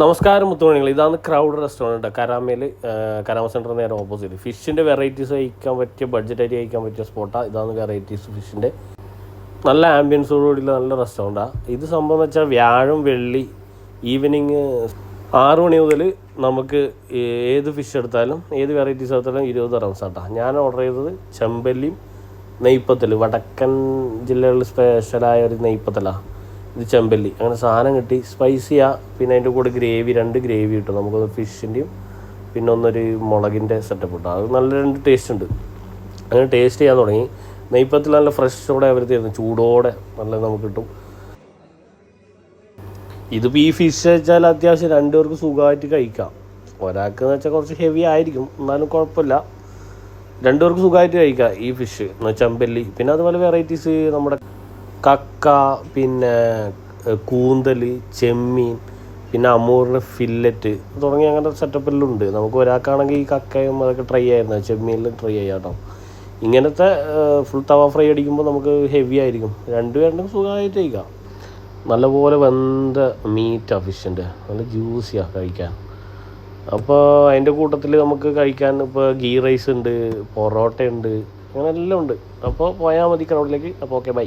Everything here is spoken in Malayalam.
നമസ്കാരം മുത്തുമണികൾ, ഇതാണ് ക്രൗഡ് റെസ്റ്റോറൻറ്റ് കരാമയിൽ. കരാമ സെൻറ്റർ നേരെ ഓപ്പോസിറ്റ്. ഫിഷിൻ്റെ വെറൈറ്റീസ് കഴിക്കാൻ പറ്റിയ, ബഡ്ജറ്റായിട്ട് കഴിക്കാൻ പറ്റിയ സ്പോട്ടാണ്. ഇതാണ് വെറൈറ്റീസ് ഫിഷിൻ്റെ നല്ല ആംബിയൻസോടുകൂടിയുള്ള നല്ല റെസ്റ്റോറൻറ്റാണ് ഇത്. സംഭവം എന്ന് വെച്ചാൽ വ്യാഴം വെള്ളി ഈവനിങ് 6 മണി മുതൽ നമുക്ക് ഏത് ഫിഷ് എടുത്താലും ഏത് വെറൈറ്റീസ് എടുത്താലും 20 ദിർഹംസാണ്. ഞാൻ ഓർഡർ ചെയ്തത് ചെമ്പല്ലിയും നെയ്പ്പത്തൽ, വടക്കൻ ജില്ലകളിൽ സ്പെഷ്യലായ ഒരു നെയ്പ്പത്തലാണ്. ഇത് ചെമ്പല്ലി. അങ്ങനെ സാധനം കിട്ടി. സ്പൈസിയാണ്. പിന്നെ അതിൻ്റെ കൂടെ ഗ്രേവി, 2 ഗ്രേവി കിട്ടും. നമുക്കൊന്ന് ഫിഷിൻ്റെയും പിന്നെ ഒന്നൊരു മുളകിൻ്റെ സെറ്റപ്പ് കിട്ടും. അത് നല്ല 2 ടേസ്റ്റ് ഉണ്ട്. അങ്ങനെ ടേസ്റ്റ് ചെയ്യാൻ തുടങ്ങി. നെയ്പ്പത്തിൽ നല്ല ഫ്രഷോടെ അവർ തരുന്നു, ചൂടോടെ നല്ല നമുക്ക് കിട്ടും. ഇതിപ്പോൾ ഈ ഫിഷ് വെച്ചാൽ അത്യാവശ്യം 2 പേർക്ക് സുഖമായിട്ട് കഴിക്കാം. ഒരാൾക്ക് എന്ന് വെച്ചാൽ കുറച്ച് ഹെവി ആയിരിക്കും, എന്നാലും കുഴപ്പമില്ല. 2 പേർക്ക് സുഖമായിട്ട് കഴിക്കാം ഈ ഫിഷ് ചെമ്പല്ലി. പിന്നെ അതുപോലെ വെറൈറ്റീസ് നമ്മുടെ കക്ക, പിന്നെ കൂന്തൽ, ചെമ്മീൻ, പിന്നെ അമൂറിൻ്റെ ഫില്ലറ്റ് തുടങ്ങി അങ്ങനത്തെ സെറ്റപ്പെല്ലാം ഉണ്ട്. നമുക്ക് ഒരാൾക്കാണെങ്കിൽ ഈ കക്കയും അതൊക്കെ ട്രൈ ആയിരുന്നു, ചെമ്മീനിലും ട്രൈ ചെയ്യാം കേട്ടോ. ഇങ്ങനത്തെ ഫുൾ തവ ഫ്രൈ അടിക്കുമ്പോൾ നമുക്ക് ഹെവി ആയിരിക്കും. 2 പേരുണ്ടെങ്കിൽ സുഖമായിട്ട് കഴിക്കാം. നല്ലപോലെ വെന്ത മീറ്റാണ് ഫിഷിൻ്റെ, നല്ല ജ്യൂസിയാണ് കഴിക്കാൻ. അപ്പോൾ അതിൻ്റെ കൂട്ടത്തിൽ നമുക്ക് കഴിക്കാൻ ഇപ്പോൾ ഗീ റൈസ് ഉണ്ട്, പൊറോട്ട ഉണ്ട്, അങ്ങനെ എല്ലാം ഉണ്ട്. അപ്പോൾ പോയാൽ മതി ക്രൗഡിലേക്ക്. അപ്പോൾ ഓക്കെ, ബൈ.